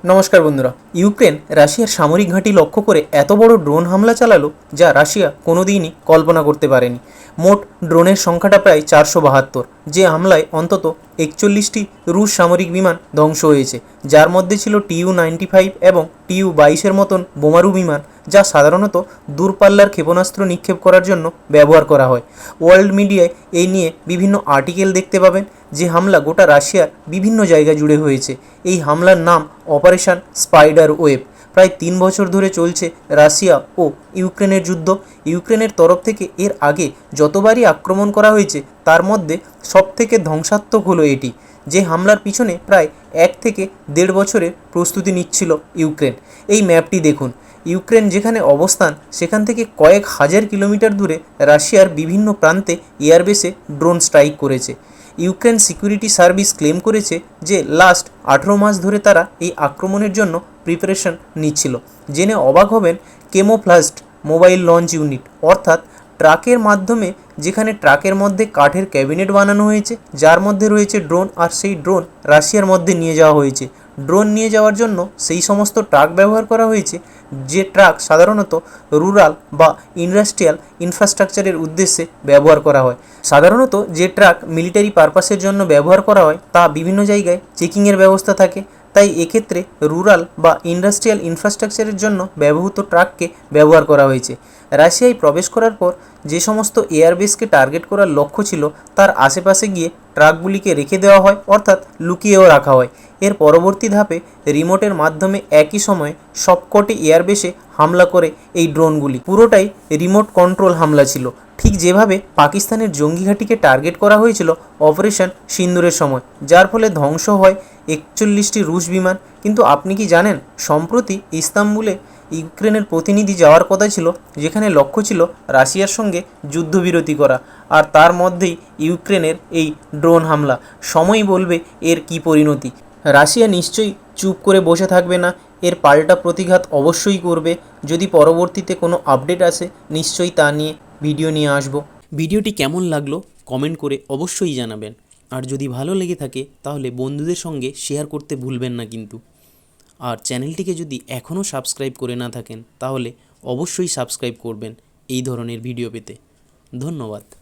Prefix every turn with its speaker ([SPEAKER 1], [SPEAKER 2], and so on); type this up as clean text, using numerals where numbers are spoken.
[SPEAKER 1] নমস্কার বন্ধুরা। ইউক্রেন রাশিয়ার সামরিক ঘাঁটি লক্ষ্য করে এত বড় ড্রোন হামলা চালালো যা রাশিয়া কোনোদিনই কল্পনা করতে পারেনি। মোট ড্রোনের সংখ্যাটা প্রায় 472। যে হামলায় অন্তত 41টি রুশ সামরিক বিমান ধ্বংস হয়েছে, যার মধ্যে ছিল TU-95 এবং TU-22 মতন বোমারু বিমান, যা সাধারণত দূরপাল্লার ক্ষেপণাস্ত্র নিক্ষেপ করার জন্য ব্যবহার করা হয়। ওয়ার্ল্ড মিডিয়ায় এই নিয়ে বিভিন্ন আর্টিকেল দেখতে পাবেন। যে হামলা গোটা রাশিয়ার বিভিন্ন জায়গা জুড়ে হয়েছে। এই হামলার নাম অপারেশন স্পাইডার ওয়েব। প্রায় 3 বছর ধরে চলছে রাশিয়া ও ইউক্রেনের যুদ্ধ। ইউক্রেনের তরফ থেকে এর আগে যতবারই আক্রমণ করা হয়েছে তার মধ্যে সবথেকে ধ্বংসাত্মক হলো এটি। যে হামলার পিছনে প্রায় 1 থেকে 1.5 বছরের প্রস্তুতি নিচ্ছিল ইউক্রেন। এই ম্যাপটি দেখুন। ইউক্রেন যেখানে অবস্থান সেখান থেকে কয়েক হাজার কিলোমিটার দূরে রাশিয়ার বিভিন্ন প্রান্তে এয়ারবেসে ড্রোন স্ট্রাইক করেছে। ইউক্রেন সিকিউরিটি সার্ভিস ক্লেম করেছে যে লাস্ট 18 মাস ধরে তারা এই আক্রমণের জন্য প্রিপারেশন নিচ্ছিল। জেনে অবাক হবেন, কেমোফ্লাস্ট মোবাইল লঞ্চ ইউনিট, অর্থাৎ ট্রাকের মাধ্যমে, যেখানে ট্রাকের মধ্যে কাঠের ক্যাবিনেট বানানো হয়েছে যার মধ্যে রয়েছে ড্রোন, আর সেই ড্রোন রাশিয়ার মধ্যে নিয়ে যাওয়া হয়েছে। ড্রোন নিয়ে যাওয়ার জন্য সেই সমস্ত ট্রাক ব্যবহার করা হয়েছে যে ট্রাক সাধারণত রুরাল বা ইন্ডাস্ট্রিয়াল ইনফ্রাস্ট্রাকচারের উদ্দেশ্যে ব্যবহার করা হয়। সাধারণত যে ট্রাক মিলিটারি পারপাসের জন্য ব্যবহার করা হয় তা বিভিন্ন জায়গায় চেকিংয়ের ব্যবস্থা থাকে, তাই এক্ষেত্রে রুরাল বা ইন্ডাস্ট্রিয়াল ইনফ্রাস্ট্রাকচারের জন্য ব্যবহৃত ট্রাককে ব্যবহার করা হয়েছে। রাশিয়ায় প্রবেশ করার পর যে সমস্ত এয়ারবেসকে টার্গেট করার লক্ষ্য ছিল তার আশেপাশে গিয়ে ট্রাকগুলিকে রেখে দেওয়া হয়, অর্থাৎ লুকিয়েও রাখা হয়। এর পরবর্তী ধাপে রিমোটের মাধ্যমে একই সময়ে সবকটি এয়ারবেসে হামলা করে এই ড্রোনগুলি। পুরোটাই রিমোট কন্ট্রোল হামলা ছিল, ঠিক যেভাবে পাকিস্তানের জঙ্গি ঘাঁটিকে টার্গেট করা হয়েছিল অপারেশন সিন্দুরের সময়, যার ফলে ধ্বংস হয় 41টি রুশ বিমান। কিন্তু আপনি কি জানেন, সম্প্রতি ইস্তাম্বুলে ইউক্রেনের প্রতিনিধি যাওয়ার কথা ছিল, যেখানে লক্ষ্য ছিল রাশিয়ার সঙ্গে যুদ্ধবিরতি করা, আর তার মধ্যেই ইউক্রেনের এই ড্রোন হামলা। সময় বলবে এর কী পরিণতি। রাশিয়া নিশ্চয়ই চুপ করে বসে থাকবে না, এর পাল্টা প্রতিঘাত অবশ্যই করবে। যদি পরবর্তীতে কোনো আপডেট আসে নিশ্চয়ই তা নিয়ে ভিডিও নিয়ে আসব। ভিডিওটি কেমন লাগলো কমেন্ট করে অবশ্যই জানাবেন, আর যদি ভালো লেগে থাকে তাহলে বন্ধুদের সঙ্গে শেয়ার করতে ভুলবেন না কিন্তু। আর চ্যানেলটিকে যদি এখনও সাবস্ক্রাইব করে না থাকেন তাহলে অবশ্যই সাবস্ক্রাইব করবেন এই ধরনের ভিডিও পেতে। ধন্যবাদ।